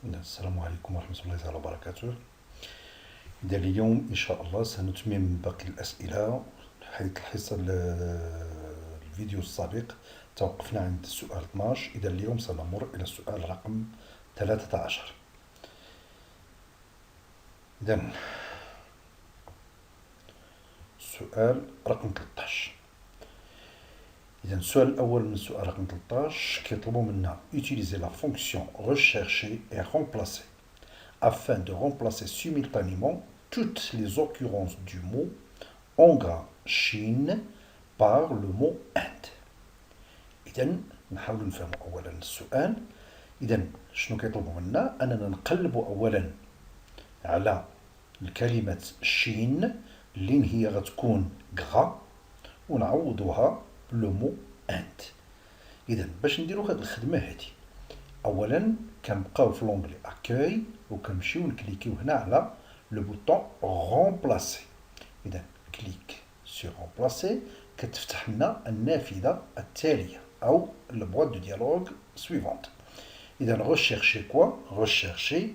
السلام عليكم ورحمة الله تعالى وبركاته. إذا اليوم إن شاء الله سنتمم باقي الأسئلة، حيث الفيديو السابق توقفنا عند السؤال 12. إذا اليوم سنمر إلى السؤال رقم 13. إذا السؤال رقم 13. إذا السؤال الأول من السؤال رقم 13 كيطلبوا منا utiliser la fonction rechercher et remplacer afin de remplacer simultanément toutes les occurrences du mot en gras Chine par le mot Inde. إذا نحاول نفهم أولا السؤال. إذا شنو كيطلبوا منا؟ أننا نقلب أولا على الكلمة شين اللي هي غتكون غا ونعوضوها لو مو اند. اذا باش نديرو هاد الخدمه هادي اولا كنبقاو في لونغلي اكاي وكنمشيو نكليكيو هنا على لو بوطون رومبلاسي. اذا كليك سور رومبلاسي كتفتح لنا النافذه التاليه او البواط دو ديالوغ سويفونت. اذا ريشيرشي كوا؟ ريشيرشي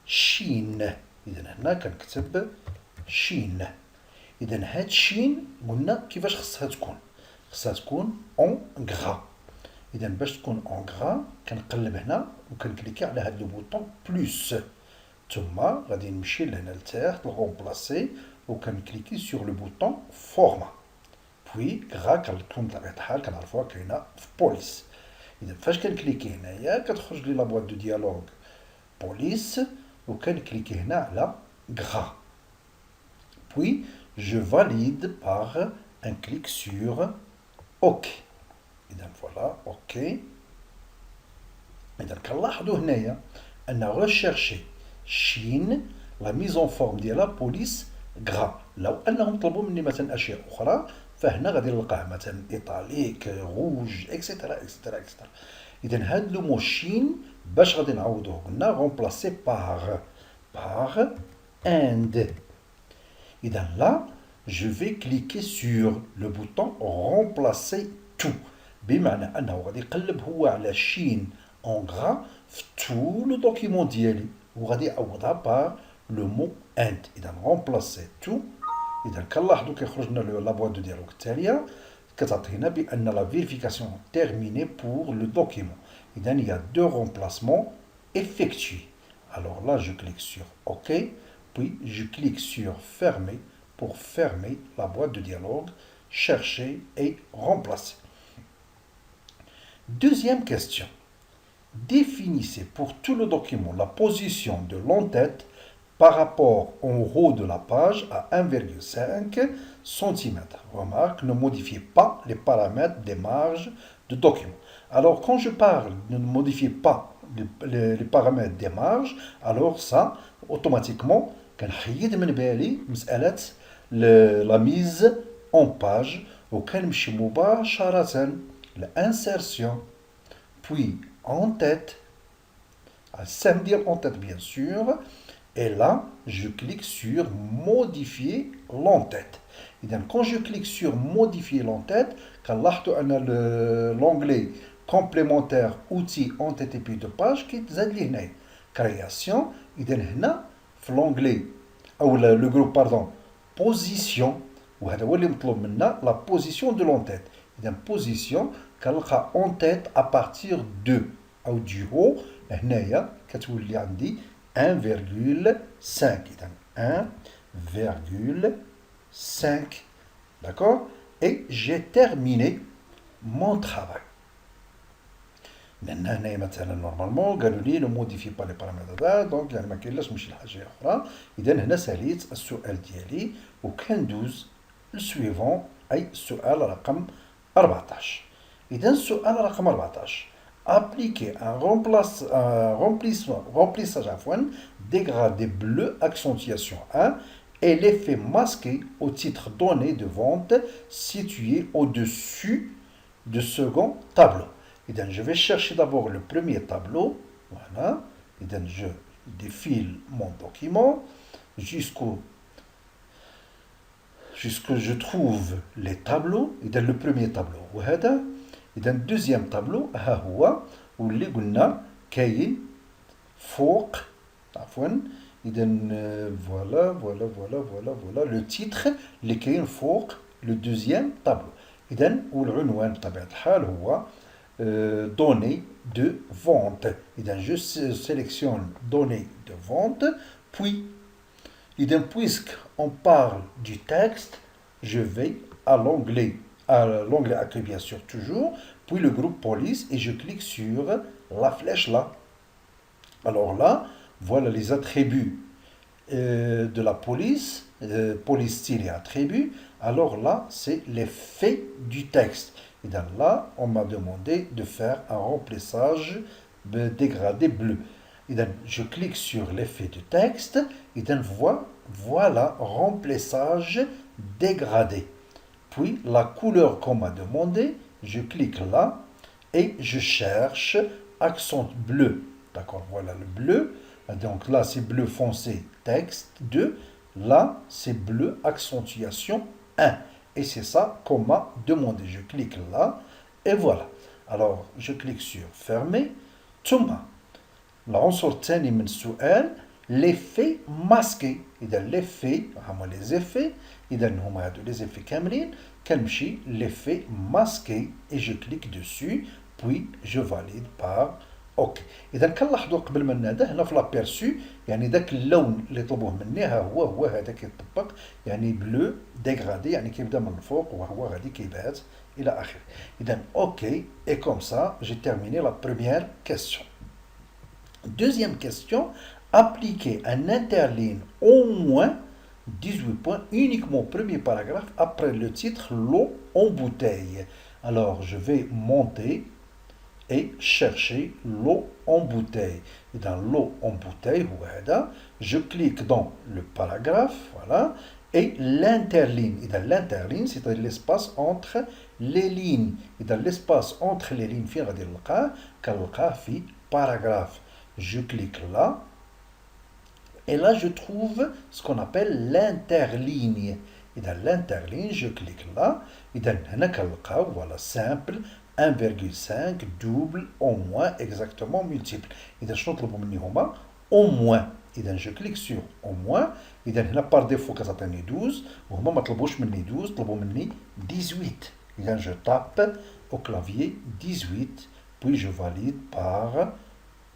شين. اذا هنا كنكتب شين. اذا هاد شين قلنا كيفاش خصها تكون؟ خصها تكون اون غرا. اذا باش تكون اون غرا كنقلب هنا وكنكليكي على هاد لو بوطون بلوس، ثم غادي نمشي لهنا لتحت لغومبلاسي وكنكليكي سور لو بوطون فورما. بوي غرا كتكون بطبيعة الحال كنعرفوها كاينه في بوليس. اذا فاش كنكليكي هنايا كتخرج لي لابواط دو ديالوغ بوليس وكنكليكي هنا على غرا. Puis, je valide par un clic sur OK. Et donc voilà, OK. Et donc, كنلاحظوا هنايا أن rechercher Chine la mise en forme ديال la police gras. لو أنهم طلبوا مني مثلا أشياء أخرى فهنا غادي نلقاه مثلا إيطاليك روج إكسيتيرا إكسيتيرا إكسيتيرا. إذا هاد لو مو شين باش غادي نعوضوه قلنا remplacer par Inde. Et donc là, je vais cliquer sur le bouton remplacer tout. بمعنى أنه غادي يقلب هو على شين en gras في tout le document ديالي وغادي يعوضها par le mot Inde. إذا remplacer tout. إذا كنلاحظوا كيخرج لنا لا بواط دو ديالوغ التالية كتعطينا بأن la vérification terminée pour le document. إذا il y a deux remplacements effectués. Alors là, je clique sur OK. Puis je clique sur fermer pour fermer la boîte de dialogue, chercher et remplacer. Deuxième question. Définissez pour tout le document la position de l'entête par rapport en haut de la page à 1,5 cm. Remarque, ne modifiez pas les paramètres des marges de document. Alors, quand je parle de ne modifiez pas les paramètres des marges, alors ça, automatiquement, كنحيد من بالي مسألة لا ميز اون باج وكنمشي مباشرة لانسيرسيون puis en tête السهم ديال en tête bien sûr et là je clique sur modifier l'entête. إذا quand je clique sur modifier l'entête كنلاحظوا أن l'onglet complémentaire outils entête et puis de page كيتزاد لي هنايا création. إذا هنا في لونغلي او لو جروب باردون بوزيسيون وهذا هو اللي مطلوب منا لا بوزيسيون دو لونتيت. اذا بوزيسيون كنلقى اون تيت ابارتير دو او دو هو هنايا كتولي عندي 1,5. اذا 1,5. d'accord et j'ai terminé mon travail. لان هنايا مثلا نورمالمون قالوا لي نو موديفي با لي بارامتر هذا دونك يعني ما كاينلاش نمشي لحاجه اخرى. اذا هنا ساليت السؤال ديالي وكندوز للسويفون اي السؤال رقم 14. اذا السؤال رقم 14 appliquer un remplissage dégradé bleu accentuation 1 et l'effet masqué au titre donné de vente situé au-dessus du second tableau. إذا je vais chercher d'abord le premier tableau. Voilà. إذا je défile mon document jusqu'où je trouve les tableaux. إذا le premier tableau وهذا. إذا le deuxième tableau ها هو واللي قلنا كاين فوق عفوا إذا voilà le titre اللي كاين فوق le deuxième tableau. إذا والعنوان بطبيعة الحال هو données de vente. إذا je sélectionne données de vente puis إذا puisqu'on parle du texte je vais à l'onglet accueil bien sûr toujours, puis le groupe police et je clique sur la flèche là. Alors là, voilà les attributs de la police, police-attribut. Alors là, c'est l'effet du texte. Et donc là, on m'a demandé de faire un remplissage dégradé bleu. Et donc, je clique sur l'effet du texte et donc voilà remplissage dégradé. Puis la couleur qu'on m'a demandé, je clique là et je cherche accent bleu. D'accord, voilà le bleu. Donc là, c'est bleu foncé, texte 2. Là, c'est bleu accentuation 1. Et c'est ça qu'on m'a demandé. Je clique là et voilà. Alors, je clique sur fermer. ثم العنصر الثاني من السؤال l'effet masqué. إذا l'effet هما les effets. إذا هما هادو les effets كاملين. كنمشي l'effet masqué et je clique dessus puis je valide par اوكي. اذا كنلاحظوا قبل ما ناده هنا في لابيرسو يعني ذاك اللون اللي طلبوه مني ها هو هذا كيطبق يعني بلو ديغرادي يعني كيبدا من الفوق وهو غادي كيبات الى اخره. اذا اوكي اي كوم سا جي تيرميني لا بروميير كيسيون. Deuxième question, appliquer un interligne au moins 18 points uniquement au premier paragraphe après le titre l'eau en bouteille. Alors je vais monter et chercher l'eau en bouteille. Et dans l'eau en bouteille, je clique dans le paragraphe, voilà, et l'interligne. Et dans l'interligne, c'est l'espace entre les lignes. Et dans l'espace entre les lignes, paragraphe. Je clique là, et là je trouve ce qu'on appelle l'interligne. Et dans l'interligne, je clique là, et dans voilà, simple, 1,5 double au moins exactement multiple. إذا شنو طلبوا مني هما au moins. إذا je clique sur au moins. إذا هنا par défaut كتعطيني 12 وهما ما طلبوش مني 12 طلبوا مني 18. إذا je tape au clavier 18 puis je valide par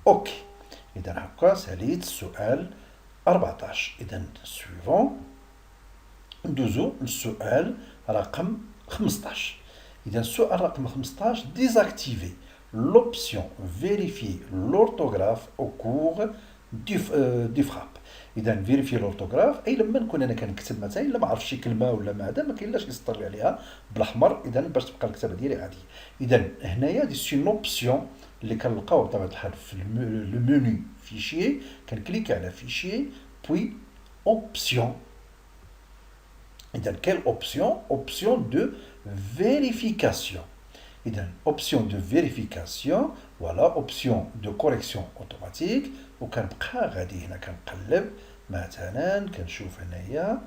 OK. إذا هكا ساليت السؤال 14. إذا suivant ندوزو للسؤال رقم 15. إذا السؤال رقم 15 désactiver l'option vérifier l'orthographe au cours du frappe. إذا vérifier l'orthographe أي لما نكون أنا كنكتب مثلا إلا ما عرفت شي كلمة ولا ما هذا ما كاينلاش يسطر لي عليها بالأحمر إذا باش تبقى الكتابة ديالي عادية. إذا هنايا دي سي اوبسيون اللي كنلقاو بطبيعة الحال في لو منو فيشيي كنكليكي على فيشيي بوي اوبسيون. إذا quelle option? Option de vérification. إذا option de vérification, voilà, option de correction automatique. وكنبقى غادي هنا كنقلب مثلا كنشوف هنايا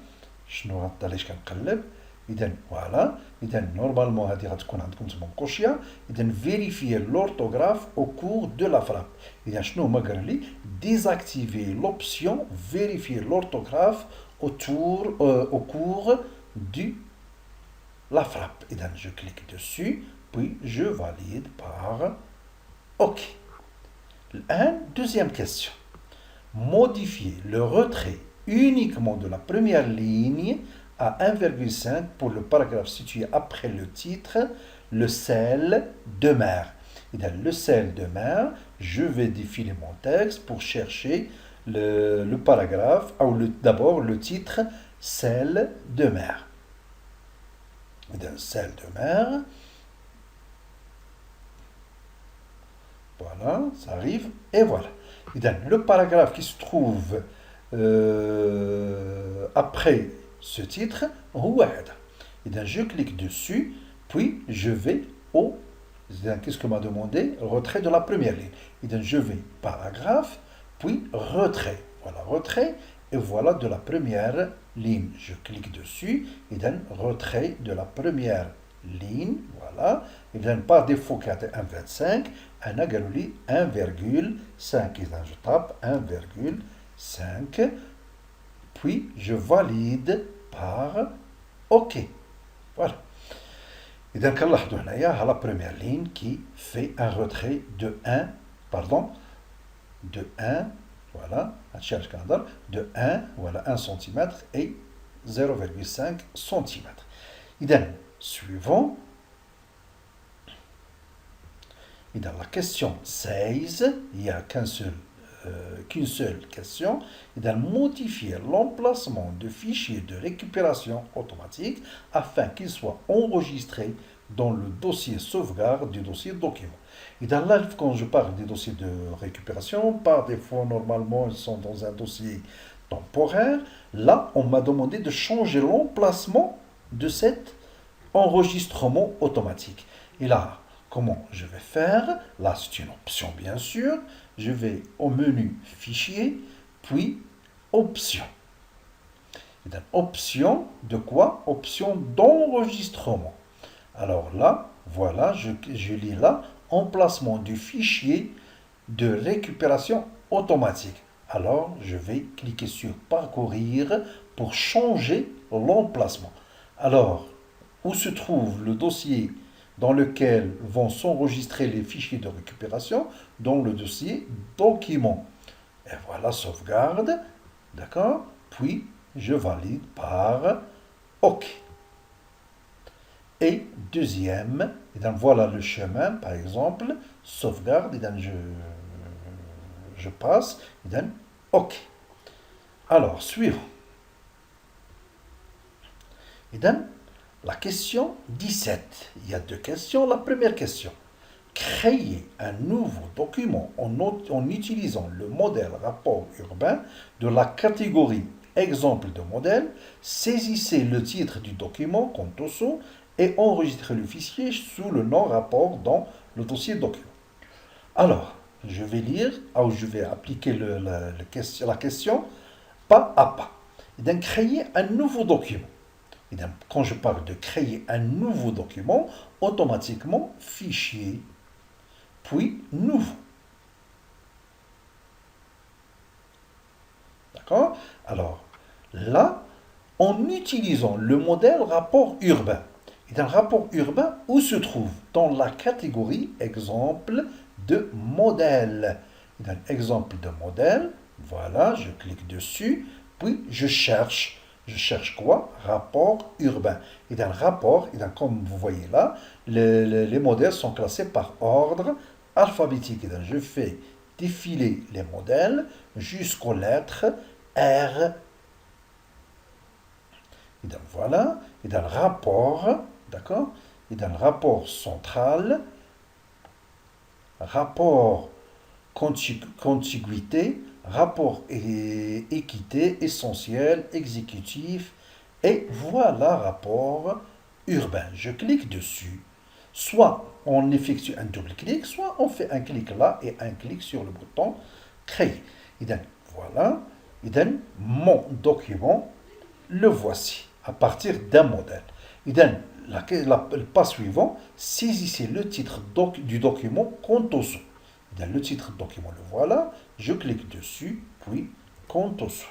شنو غطى علاش كنقلب. إذا فوالا إذا نورمالمون هذه غتكون عندكم تما مكوشيه. إذا vérifier l'orthographe au cours de la frappe. إذا شنو هما قال لي désactiver l'option vérifier l'orthographe au cours de la frappe. Et donc je clique dessus, puis je valide par OK. Deuxième question. Modifier le retrait uniquement de la première ligne à 1,5 pour le paragraphe situé après le titre, le sel de mer. Et dans le sel de mer, je vais défiler mon texte pour chercher le paragraphe, ou d'abord le titre, sel de mer. Et dans sel de mer, voilà, ça arrive, et voilà. Et dans le paragraphe qui se trouve après ce titre, et donc je clique dessus, puis je vais au, qu'est-ce que m'a demandé? Retrait de la première ligne. Et donc je vais paragraphe, puis retrait. Voilà, retrait, et voilà de la première ligne. Je clique dessus, et donc retrait de la première ligne, voilà. Et bien, par défaut, qui est 1,25, un agaloli 1,5. Et là, je tape 1,5. Puis, je valide par OK. Voilà. Et donc, il y a la première ligne qui fait un retrait de 1, pardon, de 1, voilà, de 1, voilà, 1 cm et 0,5 cm. Idem, suivant. Et dans la question 16, il n'y a qu'une seule question. Et dans modifier l'emplacement de fichiers de récupération automatique afin qu'ils soient enregistrés dans le dossier sauvegarde du dossier document. Et dans là, quand je parle des dossiers de récupération, par défaut, normalement, ils sont dans un dossier temporaire. Là, on m'a demandé de changer l'emplacement de cet enregistrement automatique. Et là, comment je vais faire? Là, c'est une option, bien sûr. Je vais au menu Fichier, puis Options. Et dans Option de quoi? Option d'enregistrement. Alors là, voilà, je lis là, emplacement du fichier de récupération automatique. Alors, je vais cliquer sur Parcourir pour changer l'emplacement. Alors, où se trouve le dossier dans lequel vont s'enregistrer les fichiers de récupération? Dans le dossier Documents. Et voilà, sauvegarde. D'accord? Puis, je valide par OK. Et deuxième, et donc voilà le chemin, par exemple, sauvegarde, et donc je passe, et donc OK. Alors, suivant. Et donc, la question 17. Il y a deux questions. La première question. Créer un nouveau document en utilisant le modèle rapport urbain de la catégorie exemple de modèle. Saisissez le titre du document Contoso et enregistrez le fichier sous le nom rapport dans le dossier document. Alors, je vais lire, ou je vais appliquer la question pas à pas. Et donc, créer un nouveau document. Et donc, quand je parle de créer un nouveau document, automatiquement, fichier, puis nouveau. D'accord? Alors, là, en utilisant le modèle rapport urbain. Et dans le rapport urbain, où se trouve? Dans la catégorie exemple de modèle. Et dans l'exemple de modèle, voilà, je clique dessus, puis je cherche. Je cherche quoi? Rapport urbain. Et dans le rapport, et comme vous voyez là, les modèles sont classés par ordre alphabétique. Et donc, je fais défiler les modèles jusqu'aux lettres R. Et donc voilà, et dans le rapport, d'accord? Et dans le rapport central, rapport contiguïté, rapport équité, essentiel, exécutif, et voilà rapport urbain. Je clique dessus. Soit on effectue un double clic, soit on fait un clic là et un clic sur le bouton créer. Et donc voilà, et donc mon document, le voici à partir d'un modèle. Et donc le pas suivant, saisissez le titre du document Contoso. Dans le titre document, le voilà, je clique dessus, puis Contoso.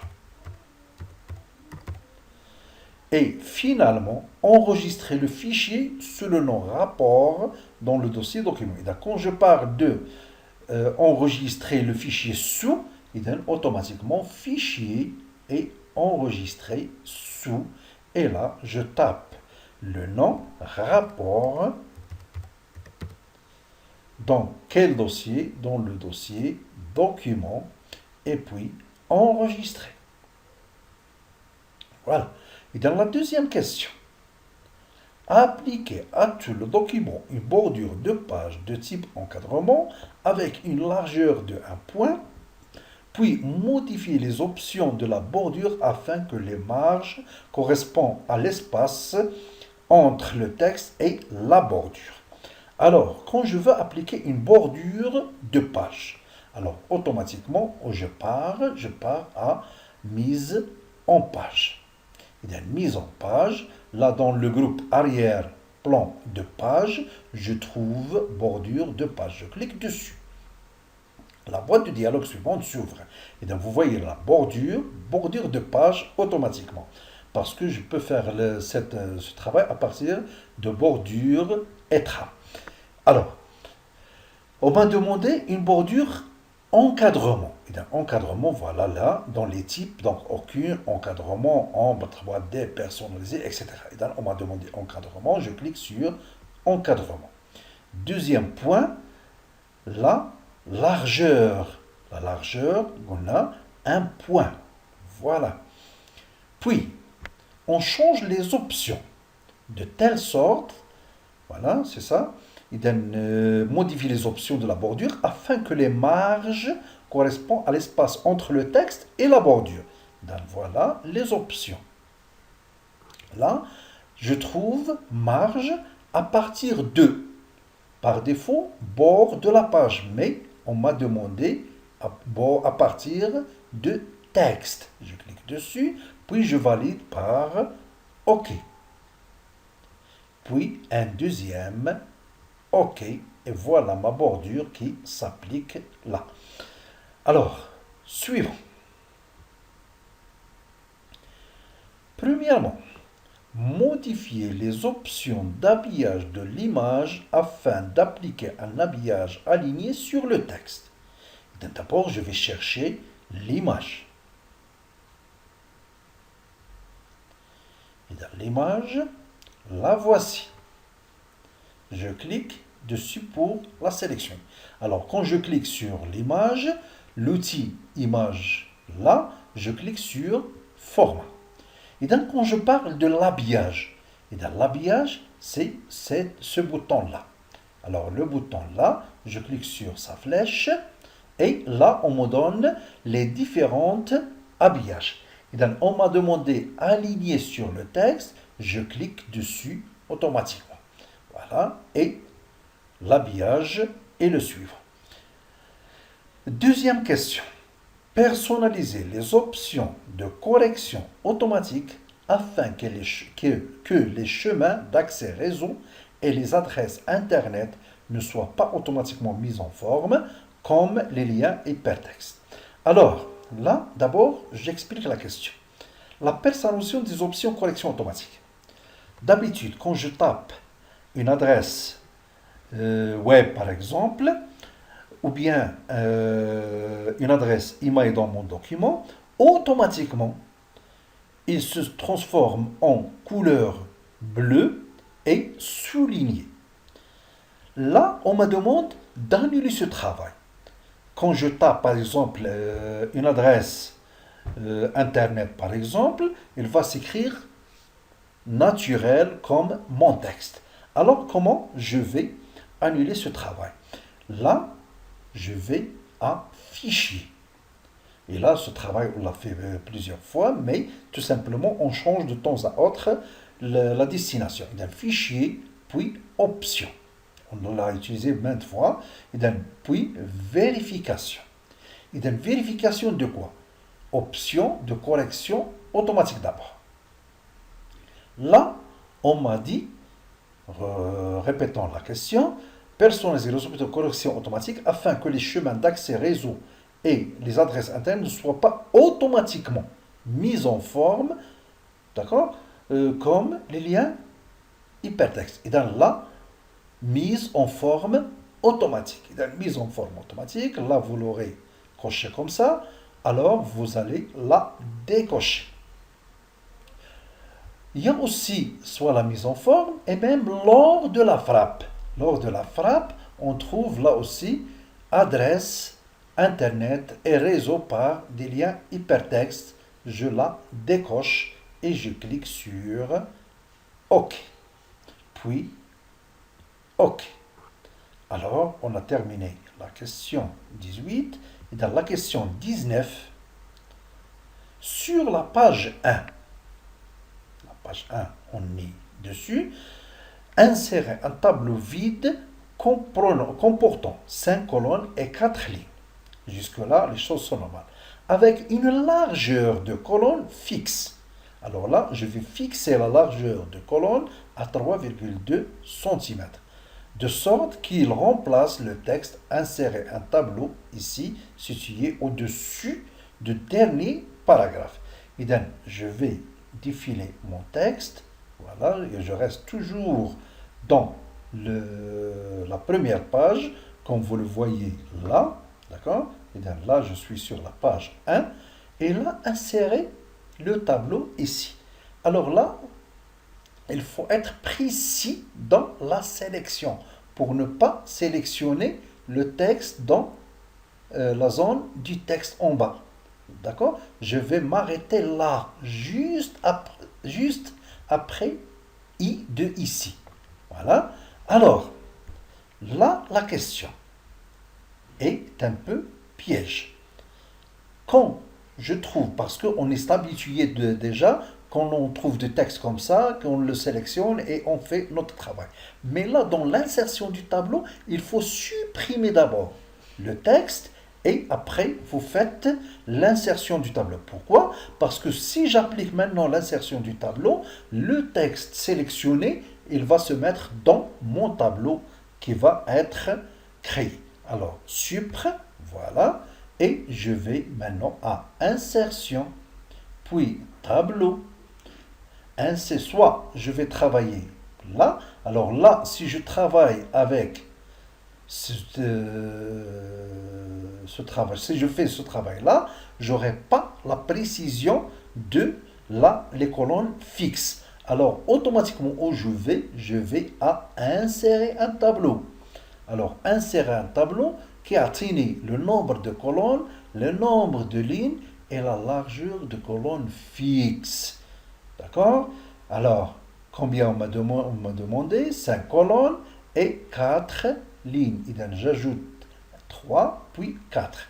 Et finalement, enregistrer le fichier sous le nom rapport dans le dossier document. Et donc, quand je parle de enregistrer le fichier sous, il donne automatiquement fichier et enregistrer sous. Et là, je tape le nom rapport. Dans quel dossier? Dans le dossier document et puis enregistrer. Voilà. Et dans la deuxième question, appliquer à tout le document une bordure de page de type encadrement avec une largeur de 1 point, puis modifier les options de la bordure afin que les marges correspondent à l'espace entre le texte et la bordure. Alors, quand je veux appliquer une bordure de page, alors automatiquement, je pars à mise en page. Il y a une mise en page. Là, dans le groupe arrière, plan de page, je trouve bordure de page. Je clique dessus. La boîte de dialogue suivante s'ouvre. Et donc vous voyez la bordure de page automatiquement. Parce que je peux faire ce travail à partir de bordure ETRA. Alors, on m'a demandé une bordure encadrement. Et donc, encadrement, voilà là, dans les types, donc aucun encadrement, ombre 3D, personnalisé, etc. Et donc, on m'a demandé encadrement, je clique sur encadrement. Deuxième point, la largeur. La largeur, on a un point. Voilà. Puis, on change les options de telle sorte, voilà, c'est ça, il modifie les options de la bordure afin que les marges correspondent à l'espace entre le texte et la bordure. Donc voilà les options. Là, je trouve marge à partir de, par défaut, bord de la page, mais on m'a demandé à partir de texte. Je clique dessus, puis je valide par OK. Puis un deuxième OK. Et voilà ma bordure qui s'applique là. Alors, suivant. Premièrement, modifier les options d'habillage de l'image afin d'appliquer un habillage aligné sur le texte. D'abord, je vais chercher l'image. Et dans l'image, la voici. Je clique dessus pour la sélection. Alors, quand je clique sur l'image, l'outil image là, je clique sur format. Et donc, quand je parle de l'habillage, et dans l'habillage, c'est ce bouton-là. Alors, le bouton là, je clique sur sa flèche, et là, on me donne les différentes habillages. Et donc, on m'a demandé aligner sur le texte, je clique dessus automatiquement. Voilà, et l'habillage est le suivant. Deuxième question. Personnaliser les options de correction automatique afin que les chemins d'accès réseau et les adresses Internet ne soient pas automatiquement mis en forme comme les liens hypertextes. Alors, là, d'abord, j'explique la question. La personnalisation des options correction automatique. D'habitude, quand je tape une adresse web, par exemple, ou bien une adresse email dans mon document, automatiquement, il se transforme en couleur bleue et souligné. Là, on me demande d'annuler ce travail. Quand je tape, par exemple, une adresse Internet, par exemple, il va s'écrire naturel comme mon texte. Alors, comment je vais annuler ce travail? Là, je vais à Fichier. Et là, ce travail, on l'a fait plusieurs fois, mais tout simplement, on change de temps à autre la destination. Et d'un Fichier, puis Options. On l'a utilisé maintes fois. Et d'un puis Vérification. Et d'une vérification de quoi? Option de correction automatique d'abord. Là, on m'a dit, répétons la question, personnaliser les options de correction automatique afin que les chemins d'accès réseau et les adresses internes ne soient pas automatiquement mis en forme, d'accord, comme les liens hypertextes. Et dans la mise en forme automatique. Et dans mise en forme automatique, là vous l'aurez coché comme ça, alors vous allez la décocher. Il y a aussi soit la mise en forme et même lors de la frappe. Lors de la frappe, on trouve là aussi adresse, internet et réseau par des liens hypertextes. Je la décoche et je clique sur OK. Puis OK. Alors, on a terminé la question 18. Et dans la question 19, sur la page 1, page 1, on est dessus. Insérer un tableau vide comportant 5 colonnes et 4 lignes. Jusque-là, les choses sont normales. Avec une largeur de colonne fixe. Alors là, je vais fixer la largeur de colonne à 3,2 cm, de sorte qu'il remplace le texte, insérer un tableau ici, situé au-dessus du dernier paragraphe. Et donc, je vais défiler mon texte, voilà, et je reste toujours dans la première page, comme vous le voyez là, d'accord? Et donc là, je suis sur la page 1, et là, insérer le tableau ici. Alors là, il faut être précis dans la sélection pour ne pas sélectionner le texte dans la zone du texte en bas. D'accord? Je vais m'arrêter là, juste après I de ici. Voilà. Alors, là, la question est un peu piège. Quand je trouve, parce qu'on est habitué déjà, quand on trouve des textes comme ça, qu'on le sélectionne et on fait notre travail. Mais là, dans l'insertion du tableau, il faut supprimer d'abord le texte et après, vous faites l'insertion du tableau. Pourquoi? Parce que si j'applique maintenant l'insertion du tableau, le texte sélectionné, il va se mettre dans mon tableau qui va être créé. Alors, supprime, voilà. Et je vais maintenant à insertion, puis tableau. Ainsi, soit je vais travailler là. Alors là, si je travaille avec ce travail, si je fais ce travail-là, je n'aurai pas la précision de les colonnes fixes. Alors automatiquement où je vais à insérer un tableau. Alors insérer un tableau qui a tenu le nombre de colonnes, le nombre de lignes et la largeur de colonnes fixes. D'accord? Alors, combien on m'a demandé? 5 colonnes et 4 lignes. Et donc, j'ajoute 3, puis 4.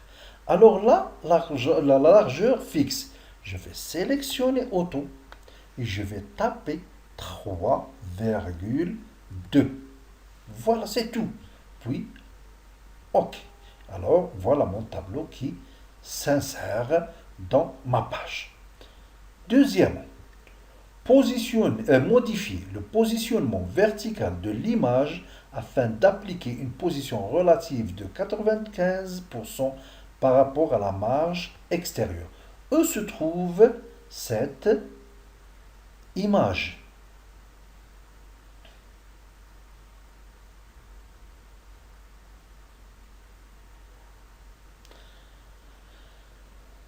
Alors là, la largeur fixe. Je vais sélectionner auto et je vais taper 3,2. Voilà, c'est tout. Puis, OK. Alors, voilà mon tableau qui s'insère dans ma page. Deuxièmement, modifier le positionnement vertical de l'image afin d'appliquer une position relative de 95% par rapport à la marge extérieure. Où se trouve cette image?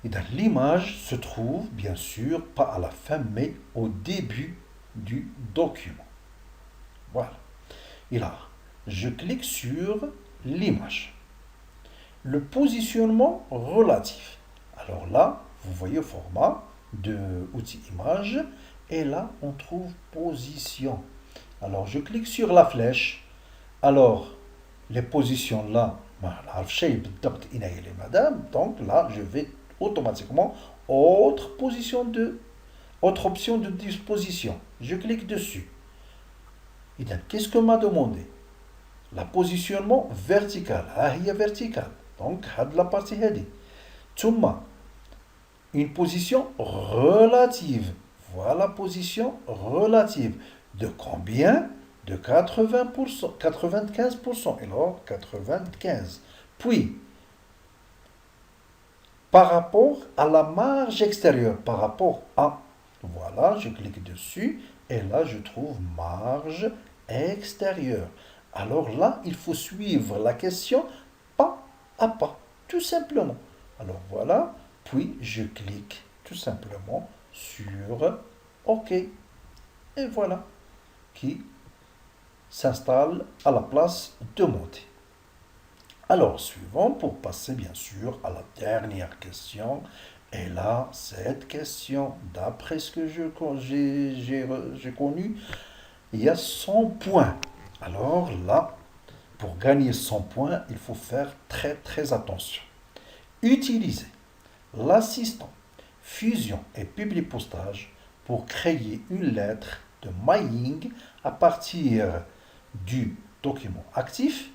Et donc, l'image se trouve, bien sûr, pas à la fin, mais au début du document. Voilà. Et là, je clique sur l'image. Le positionnement relatif. Alors là, vous voyez le format de outil image. Et là, on trouve position. Alors, je clique sur la flèche. Alors, les positions là, donc là, je vais automatiquement autre option de disposition. Je clique dessus. Et donc, qu'est-ce que m'a demandé? La positionnement vertical. Vertical. Donc, la partie heading. Tuma, une position relative. Voilà, position relative. De combien? De 80%, 95%. Et alors, 95. Puis, par rapport à la marge extérieure, par rapport à, voilà, je clique dessus et là je trouve marge extérieure. Alors là, il faut suivre la question pas à pas, tout simplement. Alors voilà, puis je clique tout simplement sur OK. Et voilà, qui s'installe à la place demandée. Alors, suivant, pour passer bien sûr à la dernière question. Et là, cette question, d'après ce que j'ai connu, il y a 100 points. Alors là, pour gagner 100 points, il faut faire très très attention. Utilisez l'assistant fusion et publipostage pour créer une lettre de mailing à partir du document actif.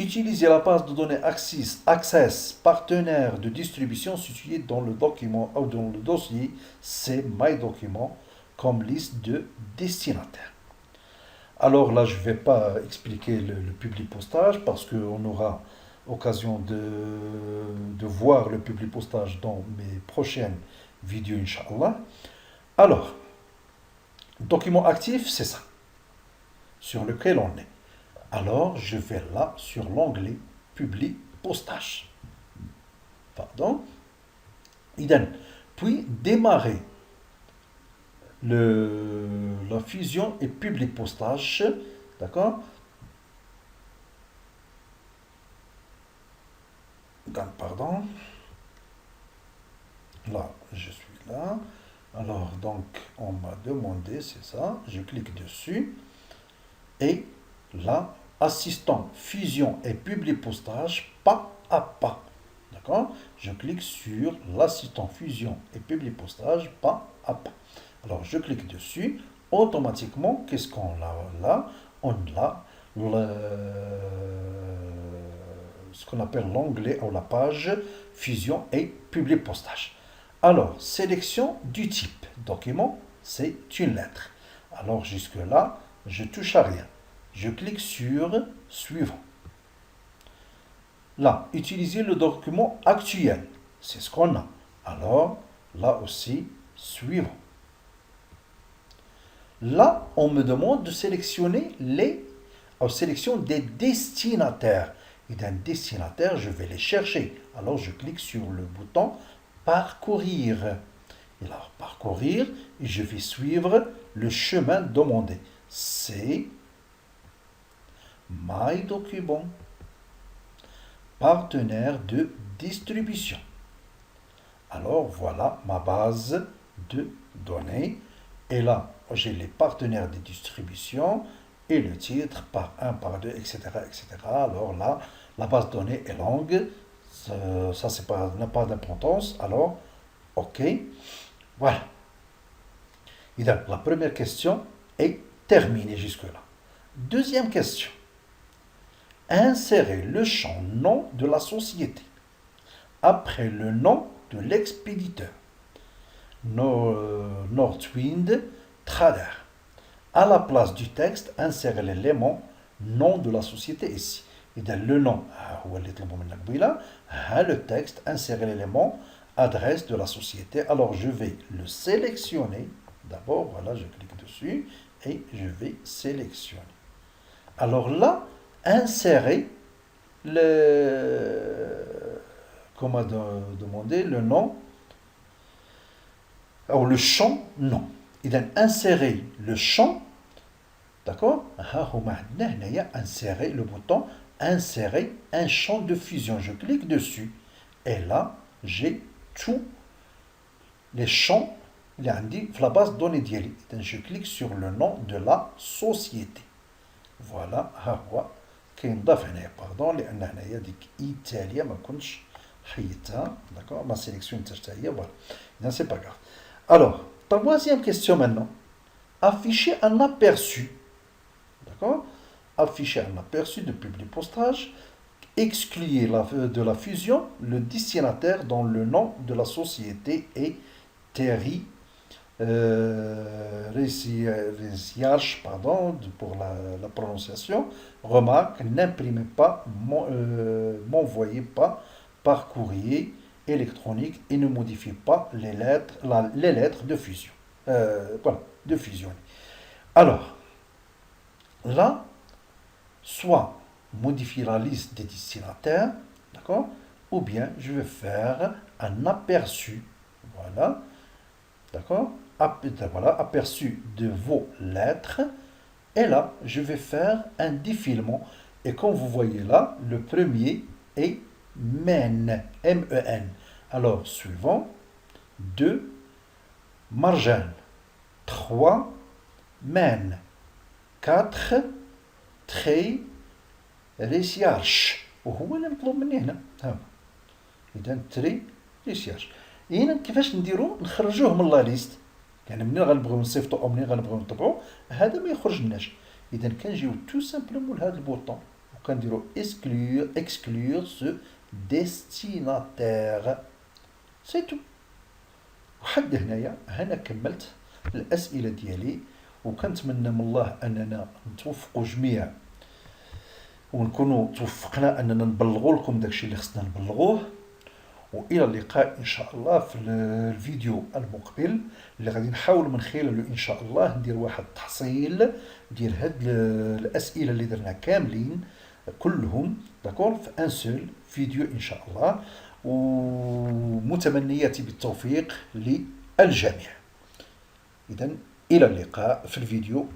Utilisez la base de données Access partenaire de distribution située dans le document ou dans le dossier c'est MyDocument comme liste de destinataires. Alors là, je ne vais pas expliquer le public postage parce qu'on aura occasion de voir le public postage dans mes prochaines vidéos, Inch'Allah. Alors, document actif, c'est ça, sur lequel on est. Alors, je vais là sur l'onglet public postage. Pardon. Puis démarrer la fusion et public postage. D'accord. Pardon. Là, je suis là. Alors, donc, on m'a demandé, c'est ça. Je clique dessus. Et là, assistant fusion et public postage pas à pas. D'accord. Je clique sur l'assistant fusion et public postage pas à pas. Alors, je clique dessus. Automatiquement, qu'est-ce qu'on a là? On a ce qu'on appelle l'onglet ou la page fusion et public postage. Alors, sélection du type. Document, c'est une lettre. Alors, jusque-là, je touche à rien. Je clique sur suivant. Là, utiliser le document actuel. C'est ce qu'on a. Alors, là aussi, suivant. Là, on me demande de sélectionner sélection des destinataires. Et d'un destinataire, je vais les chercher. Alors, je clique sur le bouton parcourir. Et là, parcourir, et je vais suivre le chemin demandé. C'est MyDocument, partenaire de distribution. Alors, voilà ma base de données. Et là, j'ai les partenaires de distribution et le titre par 1, par 2, etc., etc. Alors là, la base de données est longue. Ça n'a pas d'importance. Alors, OK. Voilà. Et donc, la première question est terminée jusque-là. Deuxième question. Insérez le champ nom de la société après le nom de l'expéditeur. Northwind Trader. À la place du texte, insérez l'élément nom de la société ici. Et dans le nom, le texte, insérez l'élément adresse de la société. Alors je vais le sélectionner. D'abord, voilà, je clique dessus et je vais sélectionner. Alors là, insérer comme a demandé, le nom, ou le champ nom. Il a inséré le champ, d'accord? Insérer le bouton, insérer un champ de fusion. Je clique dessus et là, j'ai tous les champs. Il y a la base de données d'Yeli. Je clique sur le nom de la société. Voilà, pardon, لأن هنايا ديك إيطاليا ما كنتش حيدتها, d'accord, ma sélection est voilà. Non, c'est pas grave. Alors, troisième question maintenant. Afficher un aperçu, d'accord, afficher un aperçu de public postage, excluer de la fusion le destinataire dont le nom de la société est Terry Resiarch, pardon pour la prononciation. Remarque, n'imprimez pas, m'envoyez pas par courrier électronique et ne modifiez pas les lettres de fusion. Voilà, de fusion. Alors, là, soit modifier la liste des destinataires, d'accord, ou bien je vais faire un aperçu, voilà, d'accord, voilà, aperçu de vos lettres, et là, je vais faire un défilement, et comme vous voyez là, le premier est MEN, M-E-N. Alors, suivant, 2, Marjane, 3, MEN, 4, تري ريسيارش وهو اللي مطلوب مني هنا. ها اذا تري ريسيارش. اذا كيفاش نديرو نخرجوه من لا ليست؟ يعني منين غنبغيو نصيفطو او منين غنبغيو نطبعو هذا ما يخرج لناش. اذا كنجيو تو سامبلومون لهذا البوطون وكنديرو exclure ce destinataire. سي تو. وحد هنايا هنا كملت الأسئلة ديالي، وكنتمنى من الله أننا نتوفقوا جميع ونكونوا توفقنا أننا نبلغوا لكم داكشي اللي خصنا نبلغوه. وإلى اللقاء إن شاء الله في الفيديو المقبل اللي غادي نحاول من خلاله إن شاء الله ندير واحد التحصيل ديال هاد الأسئلة اللي درنا كاملين كلهم داكور في ان سول فيديو إن شاء الله، ومتمنياتي بالتوفيق للجميع. إذن إلى اللقاء في الفيديو